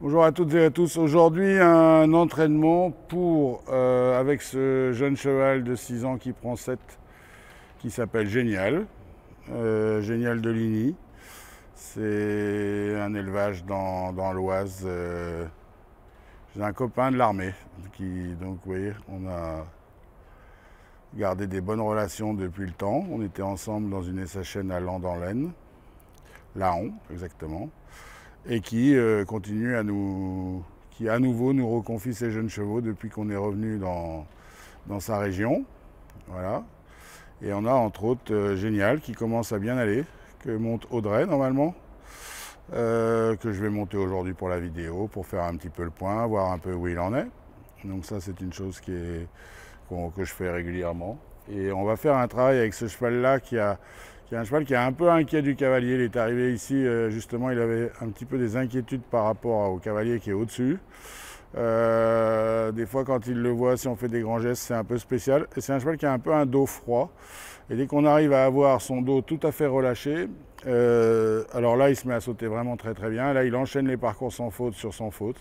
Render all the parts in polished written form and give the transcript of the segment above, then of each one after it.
Bonjour à toutes et à tous. Aujourd'hui, un entraînement avec ce jeune cheval de 6 ans qui prend 7, qui s'appelle Génial, Génial de Ligny. C'est un élevage dans l'Oise. J'ai un copain de l'armée donc vous voyez, on a gardé des bonnes relations depuis le temps. On était ensemble dans une SHN à Land-en-Laine, Laon exactement, et qui continue qui à nouveau nous reconfie ses jeunes chevaux depuis qu'on est revenu dans sa région. Voilà. Et on a entre autres Génial qui commence à bien aller, que monte Audrey normalement, que je vais monter aujourd'hui pour la vidéo, pour faire un petit peu le point, voir un peu où il en est. Donc ça c'est une chose que je fais régulièrement. Et on va faire un travail avec ce cheval-là qui est un cheval qui est un peu inquiet du cavalier. Il est arrivé ici, justement, il avait un petit peu des inquiétudes par rapport au cavalier qui est au-dessus. Des fois, quand il le voit, si on fait des grands gestes, c'est un peu spécial. Et c'est un cheval qui a un peu un dos froid. Et dès qu'on arrive à avoir son dos tout à fait relâché, alors là, il se met à sauter vraiment très très bien. Là, il enchaîne les parcours sans faute sur sans faute.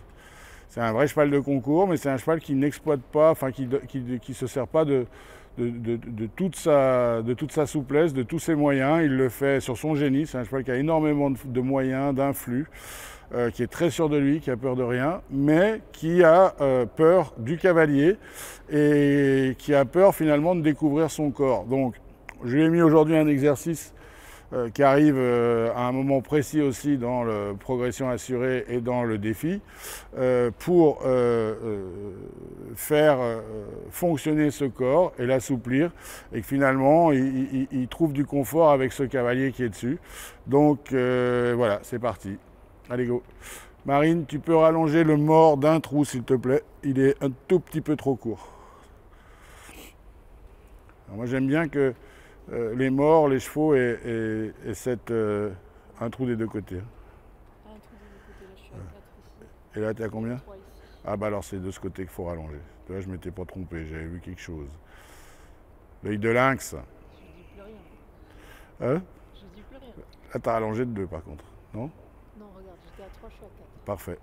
C'est un vrai cheval de concours, mais c'est un cheval qui n'exploite pas, enfin qui se sert pas de toute sa souplesse, de tous ses moyens. Il le fait sur son génie. C'est un cheval qui a énormément de moyens, d'influx, qui est très sûr de lui, qui a peur de rien, mais qui a peur du cavalier et qui a peur finalement de découvrir son corps. Donc, je lui ai mis aujourd'hui un exercice qui arrive à un moment précis aussi dans la progression assurée et dans le défi, pour faire fonctionner ce corps et l'assouplir, et que finalement il trouve du confort avec ce cavalier qui est dessus. Donc voilà, c'est parti. Allez go. Marine, tu peux rallonger le mors d'un trou s'il te plaît, il est un tout petit peu trop court. Alors moi j'aime bien que les morts, les chevaux et un trou des deux côtés. Un trou des deux côtés, là je suis à 4 ici. Et là, tu es à combien? 3 ici. Ah bah alors c'est de ce côté qu'il faut rallonger. Là, je m'étais pas trompé, j'avais vu quelque chose. L'œil de lynx. Je dis plus rien. Hein? Je dis plus rien. Là, t'as rallongé de 2 par contre. Non? Non, regarde, j'étais à 3, je suis à 4. Parfait.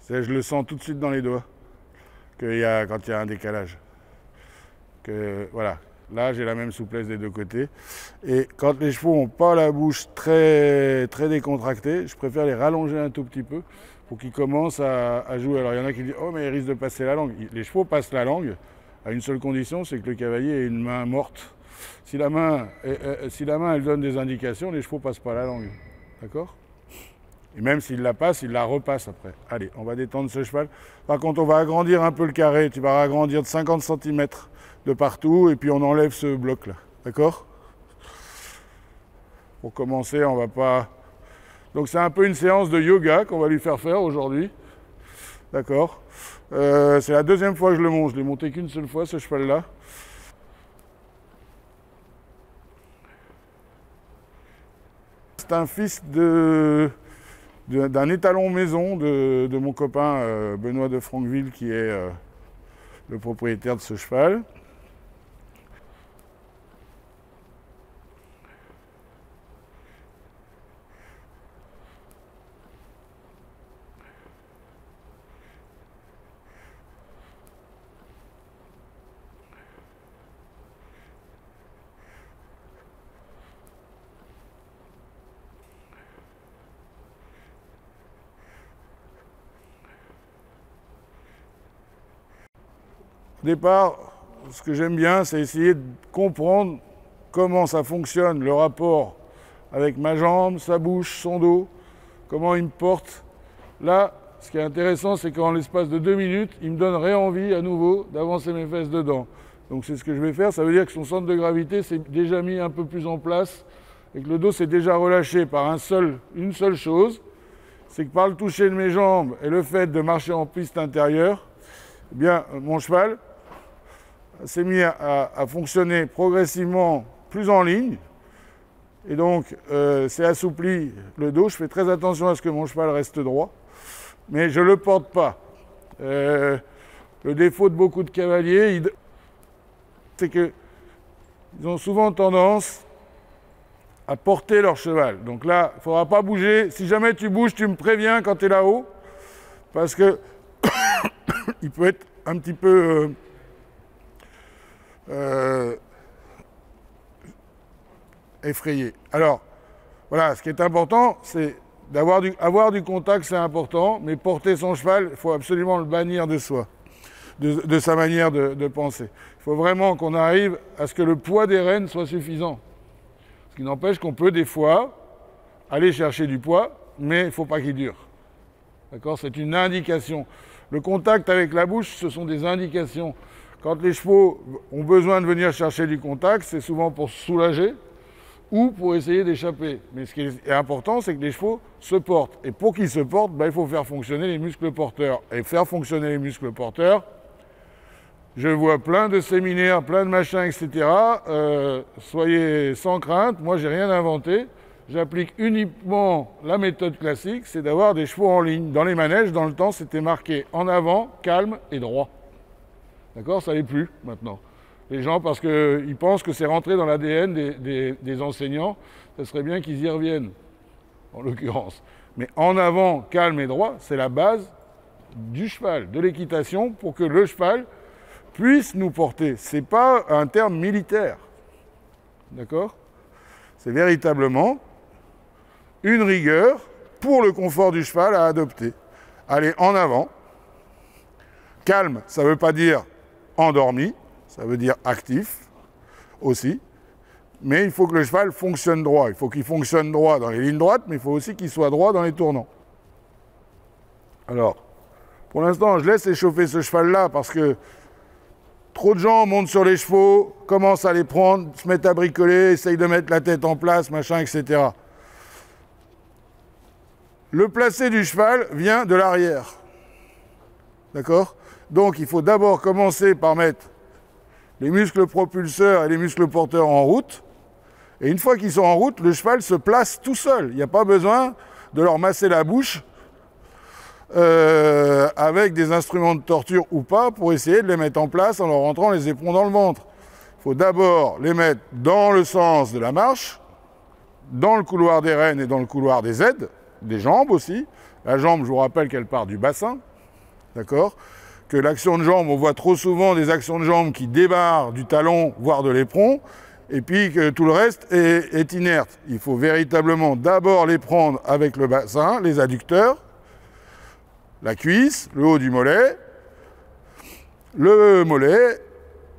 Je le sens tout de suite dans les doigts quand il y a un décalage. Voilà. Là, j'ai la même souplesse des deux côtés. Et quand les chevaux n'ont pas la bouche très, très décontractée, je préfère les rallonger un tout petit peu pour qu'ils commencent à jouer. Alors, il y en a qui disent « Oh, mais ils risquent de passer la langue ». Les chevaux passent la langue à une seule condition, c'est que le cavalier ait une main morte. Si la main, elle donne des indications, les chevaux ne passent pas la langue. D'accord ? Et même s'il la passe, il la repasse après. Allez, on va détendre ce cheval. Par contre, on va agrandir un peu le carré. Tu vas agrandir de 50 cm de partout et puis on enlève ce bloc là. D'accord? Pour commencer, on va pas... Donc c'est un peu une séance de yoga qu'on va lui faire aujourd'hui. D'accord? C'est la deuxième fois que je le monte. Je l'ai monté qu'une seule fois, ce cheval-là. C'est un fils d'un étalon maison de mon copain Benoît de Franqueville, qui est le propriétaire de ce cheval. Au départ, ce que j'aime bien, c'est essayer de comprendre comment ça fonctionne, le rapport avec ma jambe, sa bouche, son dos, comment il me porte. Là, ce qui est intéressant, c'est qu'en l'espace de 2 minutes, il me donne envie à nouveau d'avancer mes fesses dedans. Donc c'est ce que je vais faire. Ça veut dire que son centre de gravité s'est déjà mis un peu plus en place et que le dos s'est déjà relâché par une seule chose, c'est que par le toucher de mes jambes et le fait de marcher en piste intérieure, eh bien, mon cheval s'est mis à fonctionner progressivement plus en ligne. Et donc, c'est assoupli le dos. Je fais très attention à ce que mon cheval reste droit. Mais je ne le porte pas. Le défaut de beaucoup de cavaliers, c'est qu'ils ont souvent tendance à porter leur cheval. Donc là, il ne faudra pas bouger. Si jamais tu bouges, tu me préviens quand tu es là-haut, parce que il peut être un petit peu effrayé. Alors, voilà, ce qui est important, c'est avoir du contact, c'est important, mais porter son cheval, il faut absolument le bannir de soi, de sa manière de penser. Il faut vraiment qu'on arrive à ce que le poids des rênes soit suffisant. Ce qui n'empêche qu'on peut des fois aller chercher du poids, mais il ne faut pas qu'il dure. D'accord ? C'est une indication. Le contact avec la bouche, ce sont des indications. Quand les chevaux ont besoin de venir chercher du contact, c'est souvent pour se soulager ou pour essayer d'échapper. Mais ce qui est important, c'est que les chevaux se portent. Et pour qu'ils se portent, il faut faire fonctionner les muscles porteurs. Et faire fonctionner les muscles porteurs, je vois plein de séminaires, plein de machins, etc. Soyez sans crainte, moi j'ai rien inventé. J'applique uniquement la méthode classique, c'est d'avoir des chevaux en ligne. Dans les manèges, dans le temps, c'était marqué en avant, calme et droit. D'accord ? Ça n'est plus maintenant. Les gens, parce qu'ils pensent que c'est rentré dans l'ADN des enseignants, ce serait bien qu'ils y reviennent, en l'occurrence. Mais en avant, calme et droit, c'est la base du cheval, de l'équitation, pour que le cheval puisse nous porter. Ce n'est pas un terme militaire. D'accord ? C'est véritablement une rigueur pour le confort du cheval à adopter. Aller en avant. Calme, ça ne veut pas dire endormi, ça veut dire actif aussi. Mais il faut que le cheval fonctionne droit. Il faut qu'il fonctionne droit dans les lignes droites, mais il faut aussi qu'il soit droit dans les tournants. Alors, pour l'instant, je laisse échauffer ce cheval-là parce que trop de gens montent sur les chevaux, commencent à les prendre, se mettent à bricoler, essayent de mettre la tête en place, machin, etc. Le placé du cheval vient de l'arrière. D'accord ? Donc, il faut d'abord commencer par mettre les muscles propulseurs et les muscles porteurs en route. Et une fois qu'ils sont en route, le cheval se place tout seul. Il n'y a pas besoin de leur masser la bouche avec des instruments de torture ou pas pour essayer de les mettre en place en leur rentrant les éperons dans le ventre. Il faut d'abord les mettre dans le sens de la marche, dans le couloir des rênes et dans le couloir des aides, des jambes aussi. La jambe, je vous rappelle qu'elle part du bassin, d'accord ? Que l'action de jambe, on voit trop souvent des actions de jambes qui débarrent du talon, voire de l'éperon, et puis que tout le reste est inerte. Il faut véritablement d'abord les prendre avec le bassin, les adducteurs, la cuisse, le haut du mollet,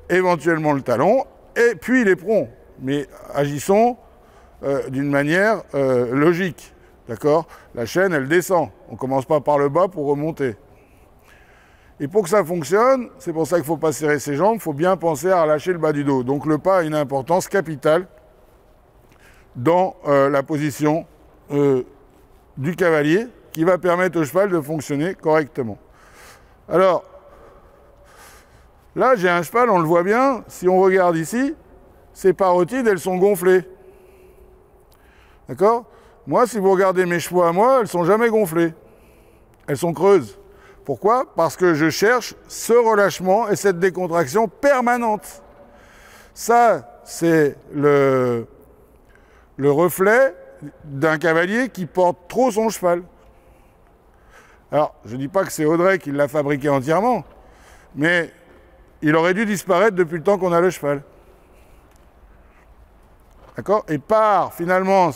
éventuellement le talon, et puis l'éperon. Mais agissons d'une manière logique, d'accord ? La chaîne, elle descend. On ne commence pas par le bas pour remonter. Et pour que ça fonctionne, c'est pour ça qu'il ne faut pas serrer ses jambes, il faut bien penser à relâcher le bas du dos. Donc le pas a une importance capitale dans la position du cavalier qui va permettre au cheval de fonctionner correctement. Alors, là j'ai un cheval, on le voit bien, si on regarde ici, ces parotides, elles sont gonflées. D'accord ? Moi, si vous regardez mes chevaux à moi, elles ne sont jamais gonflées. Elles sont creuses. Pourquoi ? Parce que je cherche ce relâchement et cette décontraction permanente. Ça, c'est le reflet d'un cavalier qui porte trop son cheval. Alors, je ne dis pas que c'est Audrey qui l'a fabriqué entièrement, mais il aurait dû disparaître depuis le temps qu'on a le cheval. D'accord ? Et finalement,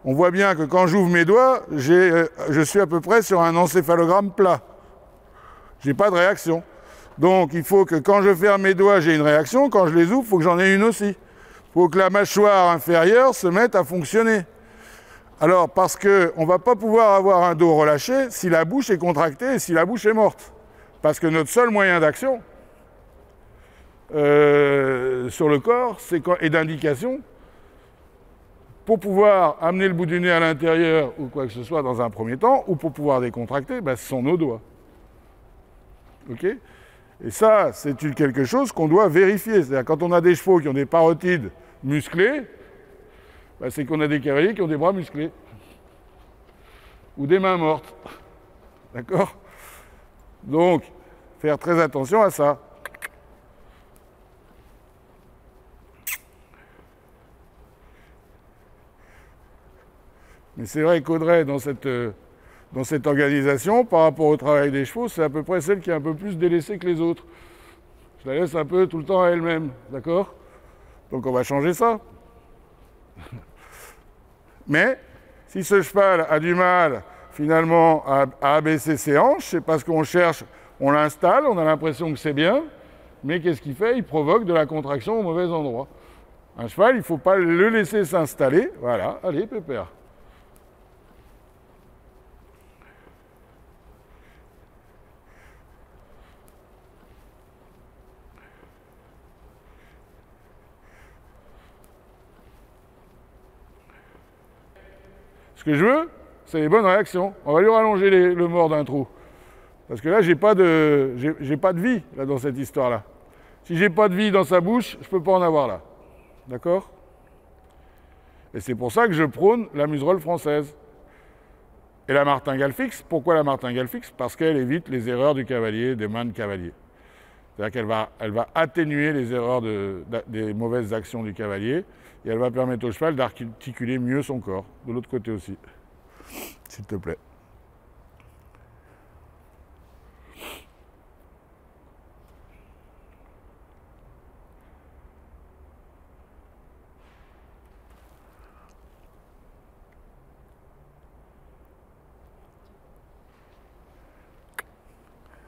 on voit bien que quand j'ouvre mes doigts, je suis à peu près sur un encéphalogramme plat. Je n'ai pas de réaction. Donc, il faut que quand je ferme mes doigts, j'ai une réaction. Quand je les ouvre, il faut que j'en ai une aussi. Il faut que la mâchoire inférieure se mette à fonctionner. Alors, parce qu'on ne va pas pouvoir avoir un dos relâché si la bouche est contractée et si la bouche est morte. Parce que notre seul moyen d'action sur le corps et d'indication, pour pouvoir amener le bout du nez à l'intérieur ou quoi que ce soit dans un premier temps, ou pour pouvoir décontracter, ce sont nos doigts. Ok ? Et ça, c'est quelque chose qu'on doit vérifier. C'est-à-dire quand on a des chevaux qui ont des parotides musclées, c'est qu'on a des cavaliers qui ont des bras musclés. Ou des mains mortes. D'accord ? Donc, faire très attention à ça. Mais c'est vrai qu'Audrey, dans cette organisation, par rapport au travail des chevaux, c'est à peu près celle qui est un peu plus délaissée que les autres. Je la laisse un peu tout le temps à elle-même, d'accord? Donc on va changer ça. Mais si ce cheval a du mal finalement à abaisser ses hanches, c'est parce qu'on cherche, on l'installe, on a l'impression que c'est bien, mais qu'est-ce qu'il fait? Il provoque de la contraction au mauvais endroit. Un cheval, il ne faut pas le laisser s'installer. Voilà, allez, pépère. Ce que je veux, c'est les bonnes réactions. On va lui rallonger le mort d'un trou. Parce que là, j'ai pas de vie là, dans cette histoire-là. Si j'ai pas de vie dans sa bouche, je peux pas en avoir là. D'accord? Et c'est pour ça que je prône la muserolle française. Et la martingale fixe. Pourquoi la martingale fixe? Parce qu'elle évite les erreurs du cavalier, des mains de cavalier. C'est-à-dire qu'elle va atténuer les erreurs des mauvaises actions du cavalier et elle va permettre au cheval d'articuler mieux son corps. De l'autre côté aussi, s'il te plaît.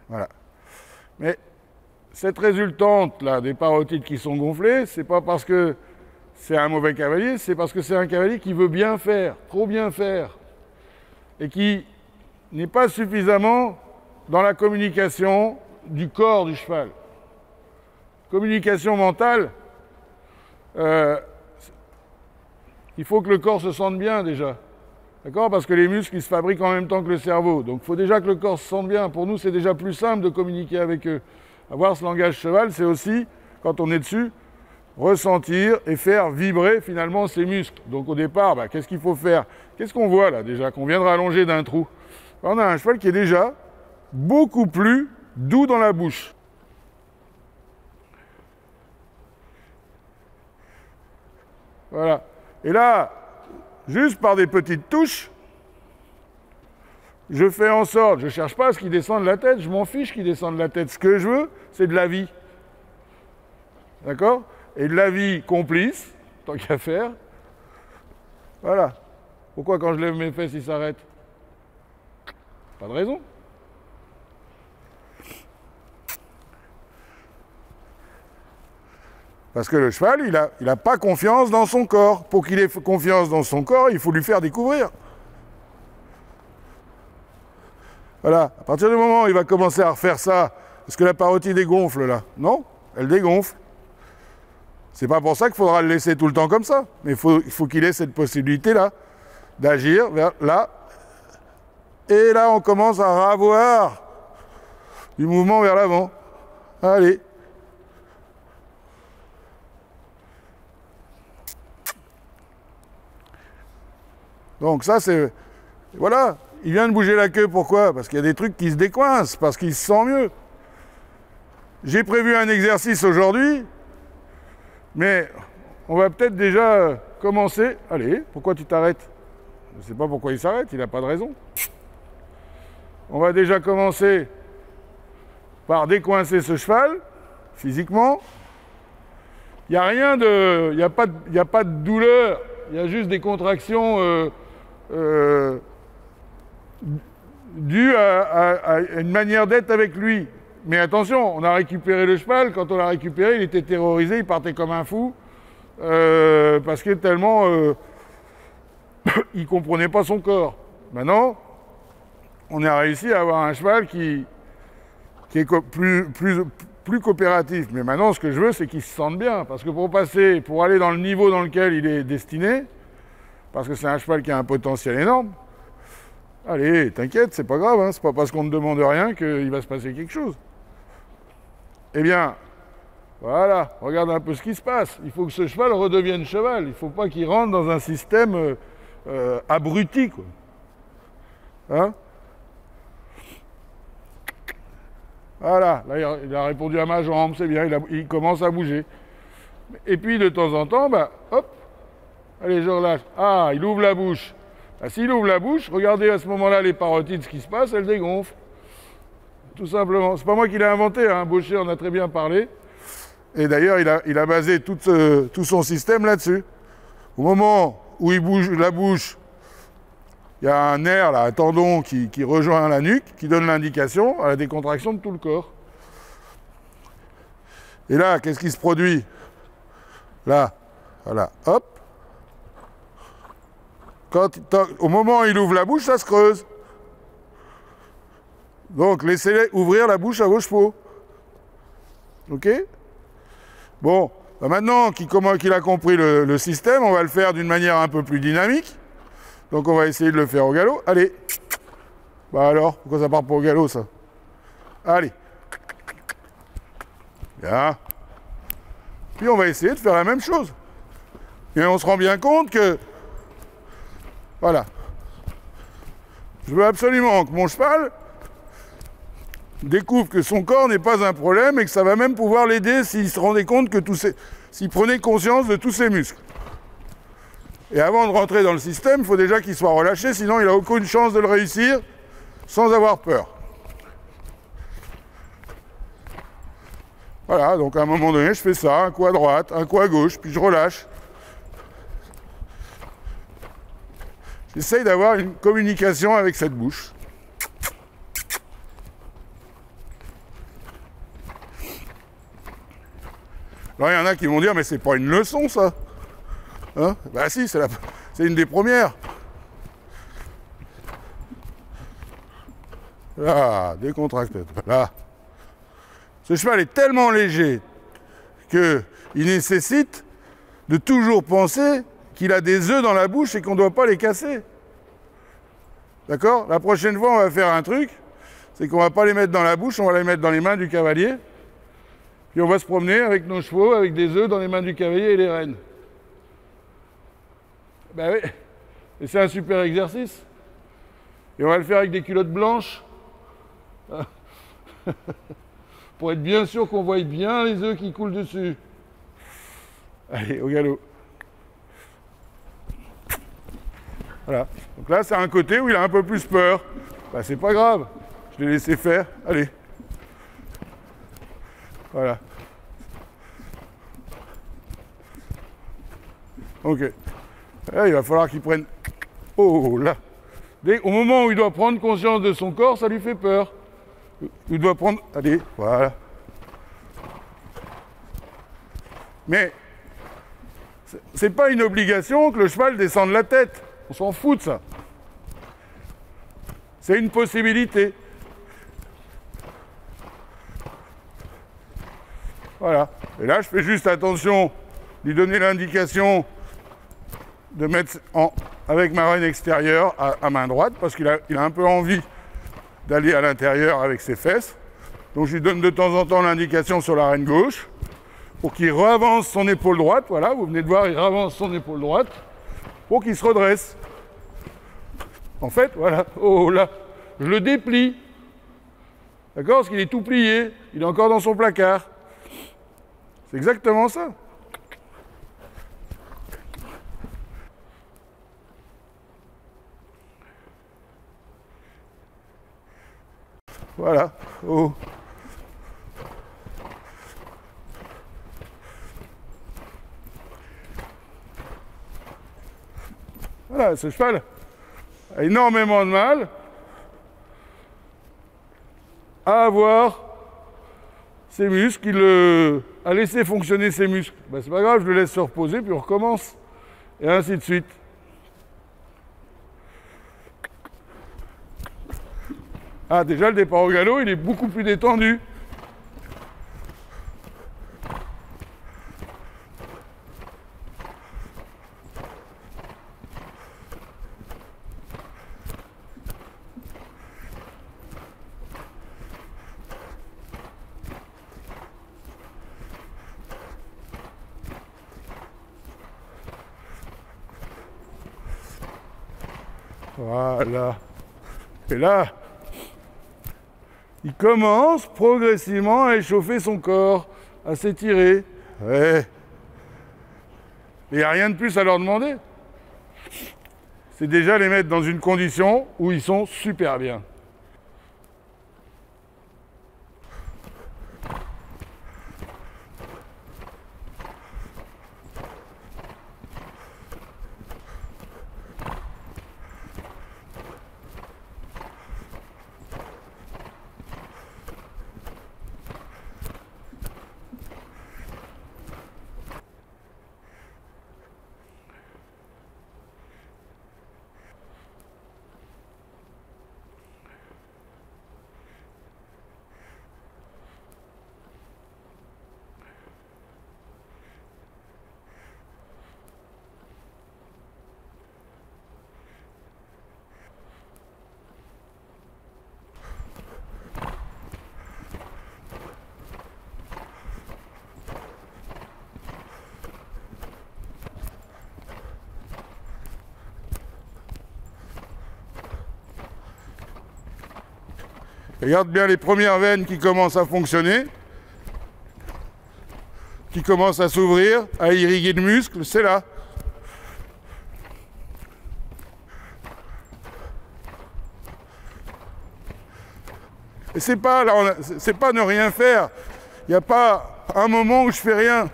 Voilà. Mais cette résultante là, des parotides qui sont gonflées, c'est pas parce que c'est un mauvais cavalier, c'est parce que c'est un cavalier qui veut bien faire, trop bien faire, et qui n'est pas suffisamment dans la communication du corps du cheval. Communication mentale, il faut que le corps se sente bien déjà. D'accord? Parce que les muscles, ils se fabriquent en même temps que le cerveau. Donc il faut déjà que le corps se sente bien. Pour nous, c'est déjà plus simple de communiquer avec eux. Avoir ce langage cheval, c'est aussi, quand on est dessus, ressentir et faire vibrer finalement ses muscles. Donc au départ, qu'est-ce qu'il faut faire? Qu'est-ce qu'on voit là déjà? Qu'on vient de rallonger d'un trou. On a un cheval qui est déjà beaucoup plus doux dans la bouche. Voilà. Et là, juste par des petites touches, je fais en sorte, je ne cherche pas à ce qu'il descende la tête, je m'en fiche qu'il descende la tête. Ce que je veux, c'est de la vie. D'accord? Et de la vie complice, tant qu'à faire. Voilà. Pourquoi quand je lève mes fesses, il s'arrête? Pas de raison. Parce que le cheval, il a pas confiance dans son corps. Pour qu'il ait confiance dans son corps, il faut lui faire découvrir. Voilà. À partir du moment où il va commencer à refaire ça, est-ce que la parotide dégonfle là? Non, elle dégonfle. C'est pas pour ça qu'il faudra le laisser tout le temps comme ça. Mais il faut qu'il ait cette possibilité-là d'agir vers là. Et là, on commence à avoir du mouvement vers l'avant. Allez. Donc ça, c'est... Voilà. Il vient de bouger la queue, pourquoi? Parce qu'il y a des trucs qui se décoincent, parce qu'il se sent mieux. J'ai prévu un exercice aujourd'hui, mais on va peut-être déjà commencer. Allez, pourquoi tu t'arrêtes? Je ne sais pas pourquoi il s'arrête, il n'a pas de raison. On va déjà commencer par décoincer ce cheval, physiquement. Il n'y a rien de... Il n'y a pas de douleur, il y a juste des contractions dues à une manière d'être avec lui. Mais attention, on a récupéré le cheval. Quand on l'a récupéré, il était terrorisé, il partait comme un fou. Parce que tellement il ne comprenait pas son corps. Maintenant, on a réussi à avoir un cheval qui est plus coopératif. Mais maintenant, ce que je veux, c'est qu'il se sente bien. Parce que pour aller dans le niveau dans lequel il est destiné, parce que c'est un cheval qui a un potentiel énorme, allez, t'inquiète, c'est pas grave, hein, c'est pas parce qu'on ne demande rien qu'il va se passer quelque chose. Eh bien, voilà, regarde un peu ce qui se passe. Il faut que ce cheval redevienne cheval. Il ne faut pas qu'il rentre dans un système abruti, quoi. Hein? Voilà, là il a répondu à ma jambe, c'est bien, il commence à bouger. Et puis de temps en temps, hop, allez, je relâche. Ah, il ouvre la bouche. Ah, s'il ouvre la bouche, regardez à ce moment-là les parotides, ce qui se passe, elles dégonflent. Tout simplement. C'est pas moi qui l'ai inventé, hein. Baucher en a très bien parlé. Et d'ailleurs, il a basé tout son système là-dessus. Au moment où il bouge la bouche, il y a un nerf, là, un tendon qui rejoint la nuque, qui donne l'indication à la décontraction de tout le corps. Et là, qu'est-ce qui se produit? Là, voilà, hop. Au moment où il ouvre la bouche, ça se creuse. Donc, laissez ouvrir la bouche à vos chevaux. OK? Bon, bah maintenant qu'il a compris le système, on va le faire d'une manière un peu plus dynamique. Donc, on va essayer de le faire au galop. Allez. Bah alors, pourquoi ça part pas au galop, ça? Allez. Bien. Puis, on va essayer de faire la même chose. Et on se rend bien compte que... Voilà. Je veux absolument que mon cheval découvre que son corps n'est pas un problème et que ça va même pouvoir l'aider s'il se rendait compte que s'il prenait conscience de tous ses muscles. Et avant de rentrer dans le système, il faut déjà qu'il soit relâché, sinon il n'a aucune chance de le réussir sans avoir peur. Voilà, donc à un moment donné, je fais ça, un coup à droite, un coup à gauche, puis je relâche. J'essaye d'avoir une communication avec cette bouche. Alors il y en a qui vont dire, mais c'est pas une leçon ça. Hein? Bah si, c'est une des premières. Là, décontracté. Là. Ce cheval est tellement léger qu'il nécessite de toujours penser qu'il a des œufs dans la bouche et qu'on ne doit pas les casser. D'accord? La prochaine fois, on va faire un truc, c'est qu'on ne va pas les mettre dans la bouche, on va les mettre dans les mains du cavalier. Puis on va se promener avec nos chevaux, avec des œufs dans les mains du cavalier et les rênes. Ben oui, et c'est un super exercice. Et on va le faire avec des culottes blanches. Pour être bien sûr qu'on voie bien les œufs qui coulent dessus. Allez, au galop. Voilà. Donc là, c'est un côté où il a un peu plus peur. Ben, c'est pas grave. Je l'ai laissé faire. Allez. Voilà. Ok. Là, il va falloir qu'il prenne... Oh là. Au moment où il doit prendre conscience de son corps, ça lui fait peur. Il doit prendre... Allez, voilà. Mais c'est pas une obligation que le cheval descende la tête. On s'en fout de ça. C'est une possibilité. Voilà. Et là, je fais juste attention, lui donner l'indication de mettre avec ma reine extérieure à main droite, parce qu'il a un peu envie d'aller à l'intérieur avec ses fesses. Donc je lui donne de temps en temps l'indication sur la reine gauche, pour qu'il réavance son épaule droite. Voilà, vous venez de voir, il réavance son épaule droite, pour qu'il se redresse. En fait, voilà, oh là, je le déplie. D'accord? Parce qu'il est tout plié, il est encore dans son placard. C'est exactement ça. Voilà. Oh. Voilà, ce cheval a énormément de mal à avoir ses muscles, à laisser fonctionner ses muscles. Ben, c'est pas grave, je le laisse se reposer, puis on recommence. Et ainsi de suite. Ah, déjà, le départ au galop, il est beaucoup plus détendu. Voilà. Et là, il commence progressivement à échauffer son corps, à s'étirer. Ouais. Il n'y a rien de plus à leur demander. c'est déjà les mettre dans une condition où ils sont super bien. Regarde bien les premières veines qui commencent à fonctionner, qui commencent à s'ouvrir, à irriguer le muscle, c'est là. Et c'est pas ne rien faire. Il n'y a pas un moment où je fais rien.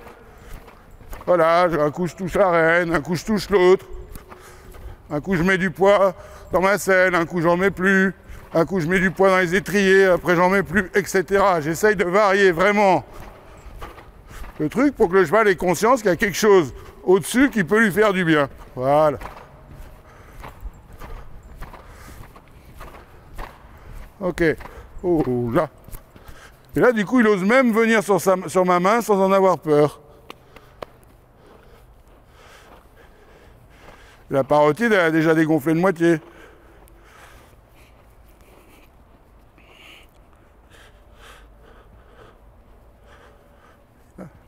Voilà, un coup je touche la reine, un coup je touche l'autre, un coup je mets du poids dans ma selle, un coup j'en mets plus. Un coup, je mets du poids dans les étriers, après j'en mets plus, etc. J'essaye de varier vraiment le truc pour que le cheval ait conscience qu'il y a quelque chose au-dessus qui peut lui faire du bien. Voilà. Ok. Oh là. Et là, du coup, il ose même venir sur ma main sans en avoir peur. La parotide, elle a déjà dégonflé de moitié.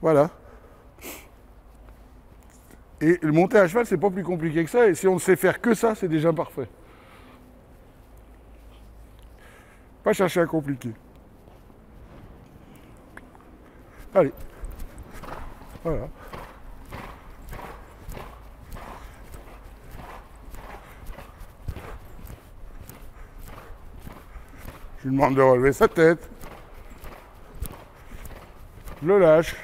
Voilà. Et le monter à cheval, c'est pas plus compliqué que ça. Et si on ne sait faire que ça, c'est déjà parfait. Pas chercher à compliquer. Allez. Voilà. Je lui demande de relever sa tête. Je le lâche.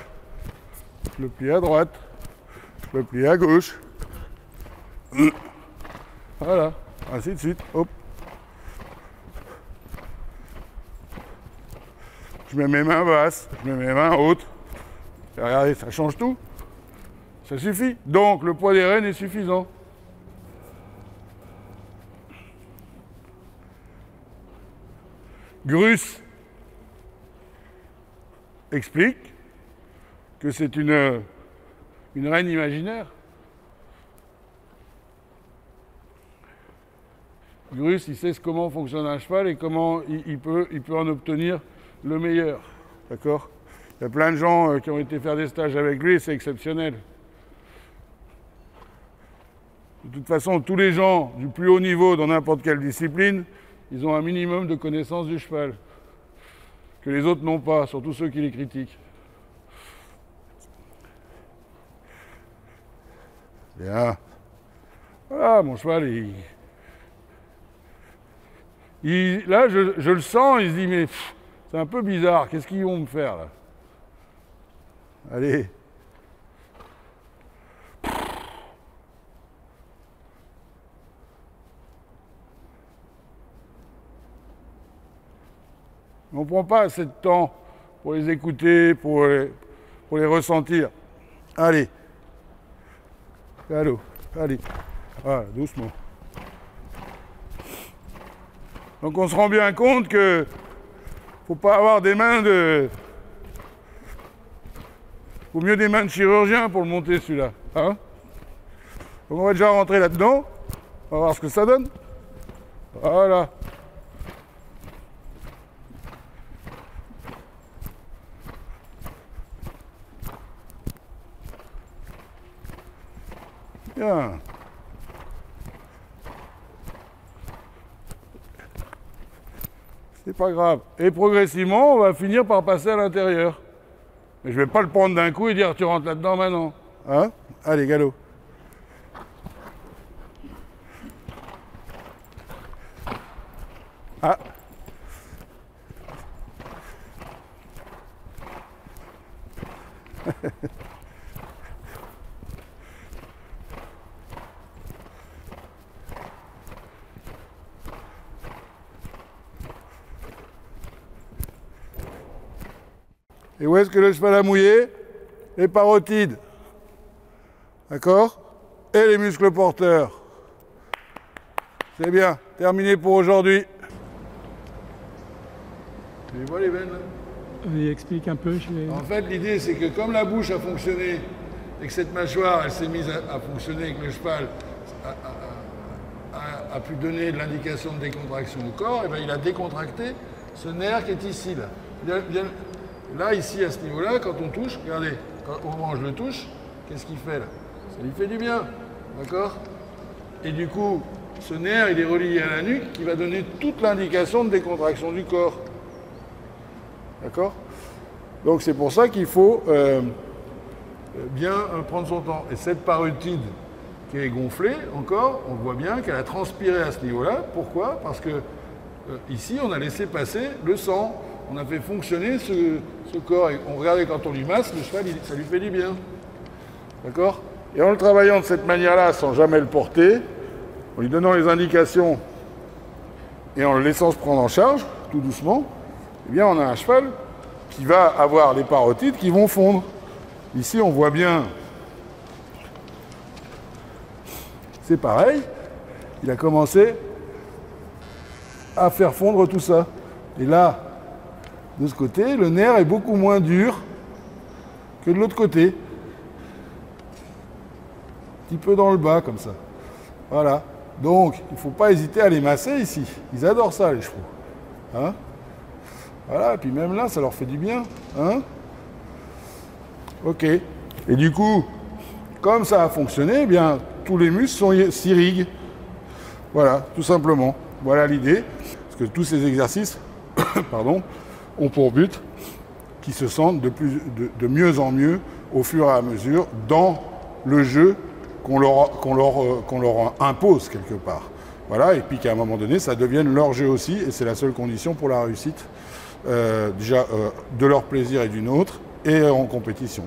Je le plie à droite. Je le plie à gauche. Voilà. Ainsi de suite. Hop. Je mets mes mains basses. Je mets mes mains hautes. Et regardez, ça change tout. Ça suffit. Donc, le poids des rênes est suffisant. Grus explique que c'est une reine imaginaire. Grus, il sait comment fonctionne un cheval et comment il peut en obtenir le meilleur. D'accord ? Il y a plein de gens qui ont été faire des stages avec lui et c'est exceptionnel. De toute façon, tous les gens du plus haut niveau dans n'importe quelle discipline, ils ont un minimum de connaissance du cheval. Que les autres n'ont pas, surtout ceux qui les critiquent. Bien. Voilà, mon cheval, là, je le sens, il se dit, mais c'est un peu bizarre, qu'est-ce qu'ils vont me faire, là? Allez. On ne prend pas assez de temps pour les écouter, pour les ressentir. Allez. Allô, allez. Voilà, doucement. Donc on se rend bien compte que faut pas avoir des mains de... Faut mieux des mains de chirurgien pour le monter celui-là. Hein? Donc on va déjà rentrer là-dedans. On va voir ce que ça donne. Voilà. Bien. C'est pas grave. Et progressivement, on va finir par passer à l'intérieur. Mais je vais pas le prendre d'un coup et dire tu rentres là-dedans maintenant. Hein? Allez, galop. Ah. Et où est-ce que le cheval a mouillé? Les parotides. D'accord? Et les muscles porteurs. C'est bien. Terminé pour aujourd'hui. Tu les vois les veines là? Oui, explique un peu. En fait, l'idée, c'est que comme la bouche a fonctionné et que cette mâchoire, elle s'est mise à fonctionner et que le cheval a pu donner de l'indication de décontraction au corps, et bien il a décontracté ce nerf qui est ici. Là, ici, à ce niveau-là, quand on touche, regardez, au moment où je le touche, qu'est-ce qu'il fait là? Ça lui fait du bien, d'accord? Et du coup, ce nerf, il est relié à la nuque qui va donner toute l'indication de décontraction du corps. D'accord? Donc c'est pour ça qu'il faut bien prendre son temps. Et cette parotide qui est gonflée encore, on voit bien qu'elle a transpiré à ce niveau-là. Pourquoi? Parce que ici, on a laissé passer le sang. On a fait fonctionner ce corps. Et on regardait quand on lui masse, le cheval, ça lui fait du bien. D'accord? Et en le travaillant de cette manière-là, sans jamais le porter, en lui donnant les indications et en le laissant se prendre en charge, tout doucement, eh bien on a un cheval qui va avoir les parotides qui vont fondre. Ici, on voit bien, c'est pareil, il a commencé à faire fondre tout ça. Et là, de ce côté, le nerf est beaucoup moins dur que de l'autre côté. Un petit peu dans le bas, comme ça. Voilà. Donc, il ne faut pas hésiter à les masser ici. Ils adorent ça, les chevaux. Hein? Voilà, et puis même là, ça leur fait du bien. Hein? Ok. Et du coup, comme ça a fonctionné, eh bien, tous les muscles s'irriguent. Voilà, tout simplement. Voilà l'idée. Parce que tous ces exercices pardon, ont pour but qu'ils se sentent de mieux en mieux au fur et à mesure dans le jeu qu'on leur impose quelque part. Voilà, et puis qu'à un moment donné, ça devienne leur jeu aussi, et c'est la seule condition pour la réussite, déjà de leur plaisir et d'une autre, et en compétition.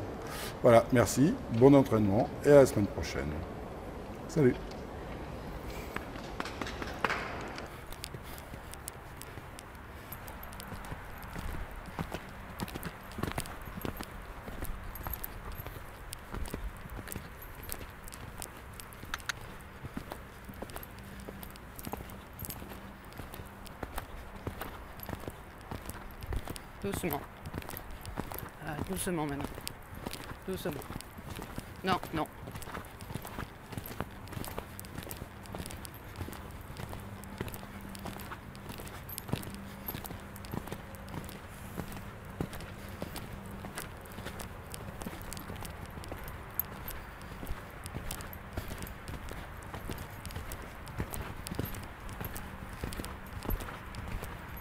Voilà, merci, bon entraînement, et à la semaine prochaine. Salut. Doucement. Ah, doucement maintenant. Doucement. Non, non.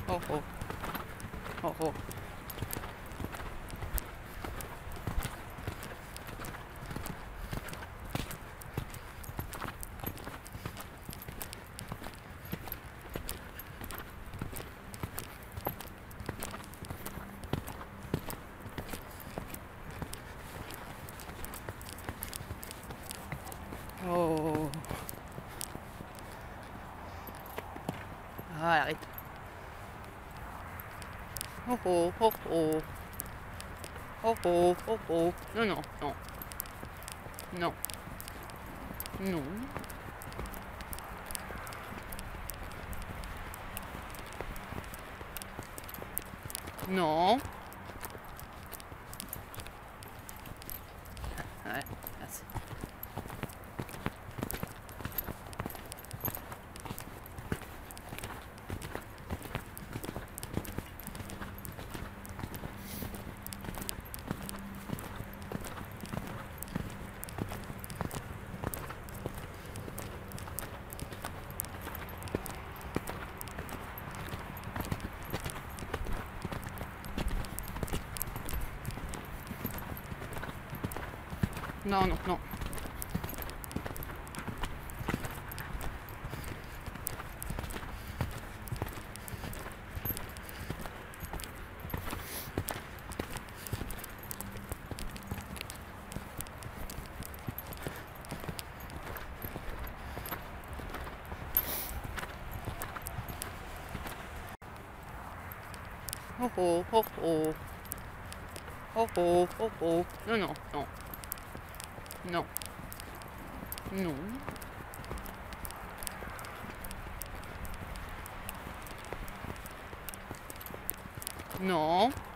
Oh oh. Oh oh. Oh. Ah, arrête. Oh oh, oh oh. Oh oh, oh oh. Non, non, non. Non. Non. Non. Ouais, merci. Non, non, non. Oh oh, oh oh. Oh oh, oh oh. Non, non, non. Non. Non. Non.